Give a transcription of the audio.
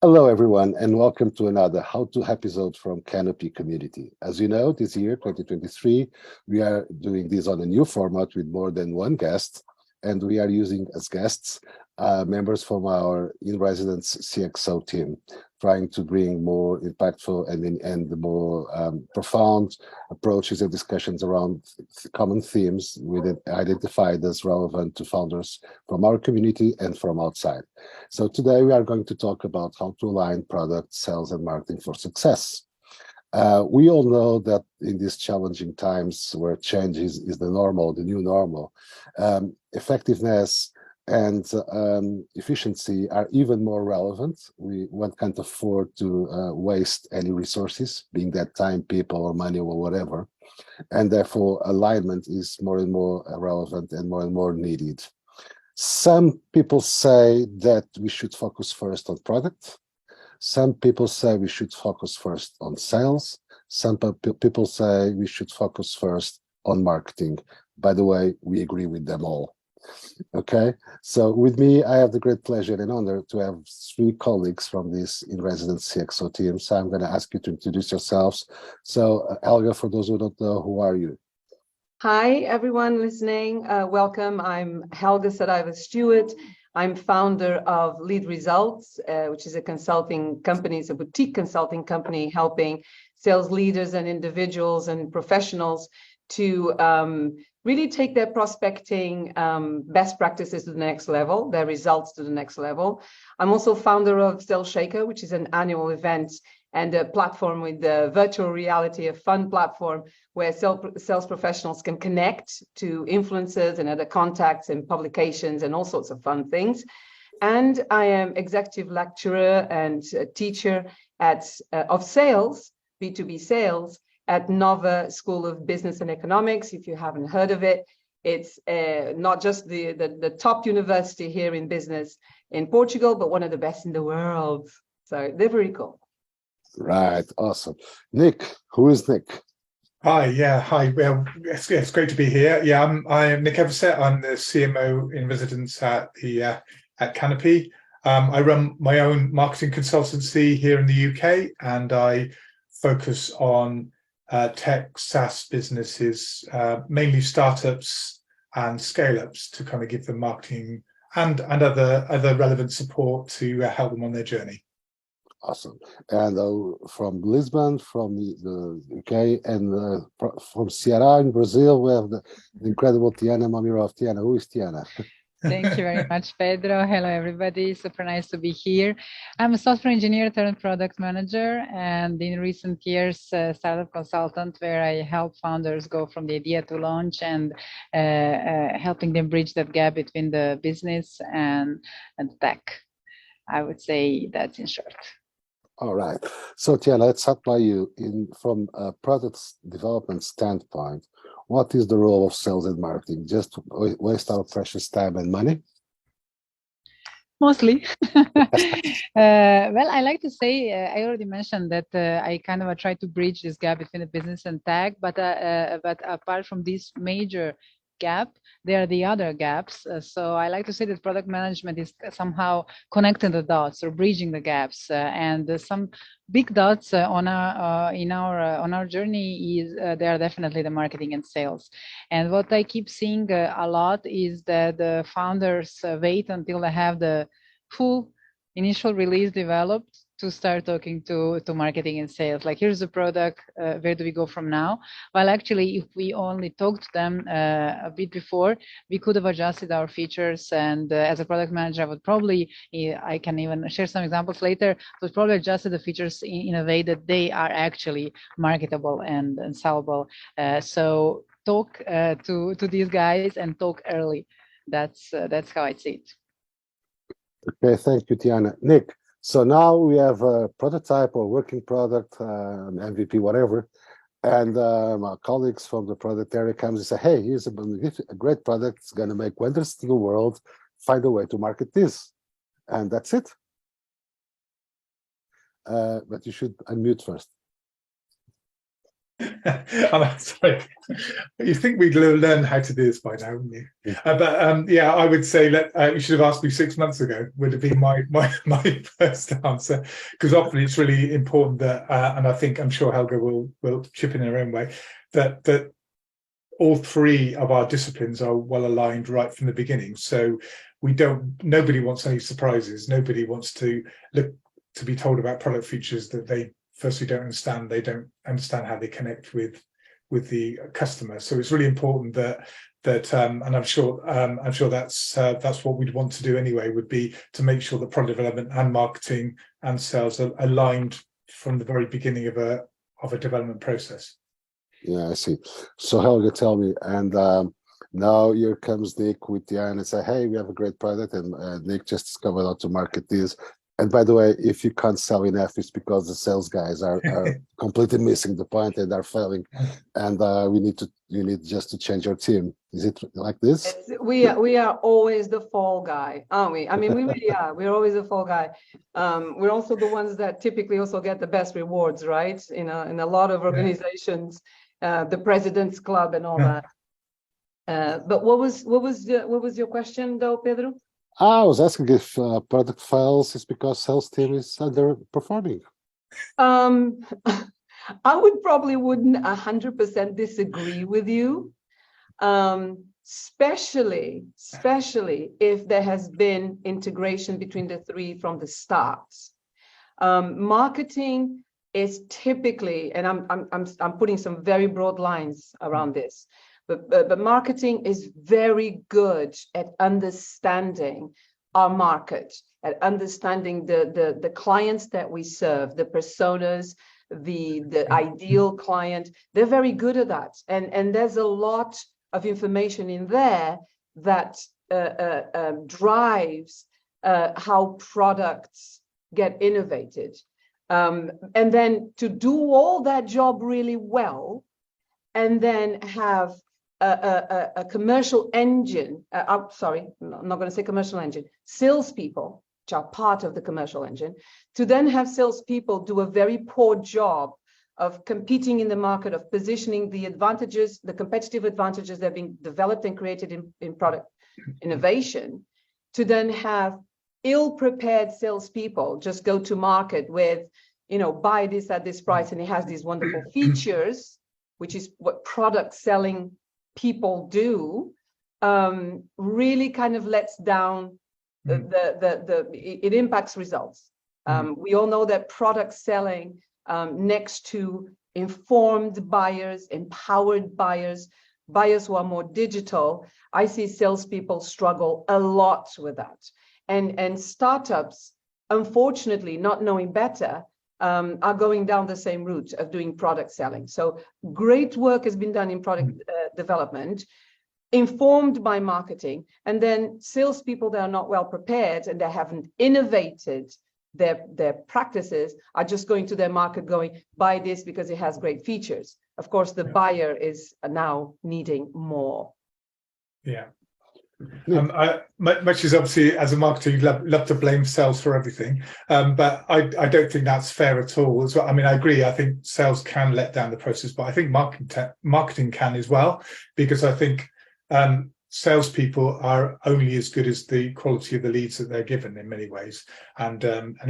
Hello, everyone, and welcome to another How To episode from Canopy Community. As you know, this year, 2023, we are doing this on a new format with more than one guest, and we are using as guests members from our in-residence CXO team, trying to bring more impactful and more profound approaches and discussions around common themes we identified as relevant to founders from our community and from outside. So today we are going to talk about how to align product, sales, and marketing for success. We all know that in these challenging times where change is the normal, the new normal, effectiveness and efficiency are even more relevant. One can't afford to waste any resources, being that time, people, or money, or whatever. And therefore, alignment is more and more relevant and more needed. Some people say that we should focus first on product. Some people say we should focus first on sales. Some people say we should focus first on marketing. By the way, we agree with them all. Okay, so with me, I have the great pleasure and honor to have three colleagues from this in-residence CXO team. So I'm going to ask you to introduce yourselves. So Helga, for those who don't know, who are you? Hi, everyone listening. Welcome. I'm Helga Saraiva-Stewart. I'm founder of Lead Results, which is a consulting company, it's a boutique consulting company helping sales leaders and individuals and professionals to really take their prospecting best practices to the next level, their results to the next level. I'm also founder of Sales Shaker, which is an annual event and a platform with the virtual reality, a fun platform where sales professionals can connect to influencers and other contacts and publications and all sorts of fun things. And I am executive lecturer and teacher of sales, B2B sales, at Nova School of Business and Economics. If you haven't heard of it, it's not just the top university here in business in Portugal, but one of the best in the world. So they're very cool. Right, awesome. Nick, who is Nick? Hi. Well, it's great to be here. Yeah, I'm Nick Eversett. I'm the CMO in residence at Canopy. I run my own marketing consultancy here in the UK, and I focus on tech SaaS businesses, mainly startups and scale-ups, to kind of give them marketing and other relevant support to help them on their journey. Awesome. And from Lisbon, from the UK, and from Ceará in Brazil, we have the incredible Tiana Mamirov. Tiana, who is Tiana? Thank you very much, Pedro. Hello, everybody. Super nice to be here. I'm a software engineer turned product manager, and in recent years, startup consultant, where I help founders go from the idea to launch and helping them bridge that gap between the business and tech. I would say that's in short. All right. So, Tiana, let's start by you. From a product development standpoint, what is the role of sales and marketing? Just to waste our precious time and money? Mostly. Well, I like to say, I already mentioned that I kind of try to bridge this gap between the business and tech, but apart from this major gap, there are the other gaps. So I like to say that product management is somehow connecting the dots or bridging the gaps. And some big dots on our journey is they are definitely the marketing and sales. And what I keep seeing a lot is that the founders wait until they have the full initial release developed to start talking to marketing and sales. Like, here's the product, where do we go from now? Well, actually, if we only talked to them a bit before, we could have adjusted our features. And as a product manager, I would probably, I can even share some examples later, would probably adjusted the features in a way that they are actually marketable and sellable. So talk to these guys and talk early. That's how I see it. Okay, thank you, Tiana. Nick, so now we have a prototype or working product, MVP, whatever, and my colleagues from the product area comes and say, hey, here's a great product, it's going to make wonders to the world, find a way to market this. And that's it. But you should unmute first. I'm sorry. You think we'd learn how to do this by now, wouldn't you? Yeah, I would say you should have asked me 6 months ago. Would have been my first answer, because often it's really important that, and I'm sure Helga will chip in her own way, that all three of our disciplines are well aligned right from the beginning. So nobody wants any surprises. Nobody wants to be told about product features that they firstly don't understand. They don't understand how they connect with the customer. So it's really important that and I'm sure that's what we'd want to do anyway, would be to make sure that product development and marketing and sales are aligned from the very beginning of a development process. Yeah, I see. So Helga, tell me, and now here comes Nick with the and say, hey, we have a great product, and Nick just discovered how to market this. And by the way, if you can't sell enough, it's because the sales guys are completely missing the point and are failing. And you need just to change your team. Is it like this? We are always the fall guy, aren't we? I mean, we really are. We're always the fall guy. We're also the ones that typically also get the best rewards, right? In a lot of organizations, the President's Club and all that. But what was your question though, Pedro? I was asking if product fails is because sales team is underperforming. I wouldn't 100% disagree with you, especially if there has been integration between the three from the start. Marketing is typically, and I'm putting some very broad lines around this. But marketing is very good at understanding our market, at understanding the clients that we serve, the personas, the ideal client. They're very good at that. And there's a lot of information in there that drives how products get innovated. And then to do all that job really well, and then have a commercial engine, I'm not going to say commercial engine, salespeople, which are part of the commercial engine, to then have salespeople do a very poor job of competing in the market, of positioning the advantages, the competitive advantages that are being developed and created in product innovation, to then have ill-prepared salespeople just go to market with, buy this at this price and it has these wonderful features, which is what product selling people do, really kind of lets down it impacts results. We all know that product selling next to informed buyers, empowered buyers who are more digital, I see salespeople struggle a lot with that. And startups, unfortunately, not knowing better, are going down the same route of doing product selling. So great work has been done in product development, informed by marketing, and then salespeople that are not well prepared and they haven't innovated their practices are just going to their market going, buy this because it has great features. Of course, the buyer is now needing more. Yeah. Much as obviously as a marketer, you'd love to blame sales for everything, but I don't think that's fair at all. I mean, I agree. I think sales can let down the process, but I think marketing can as well, because I think salespeople are only as good as the quality of the leads that they're given in many ways, and if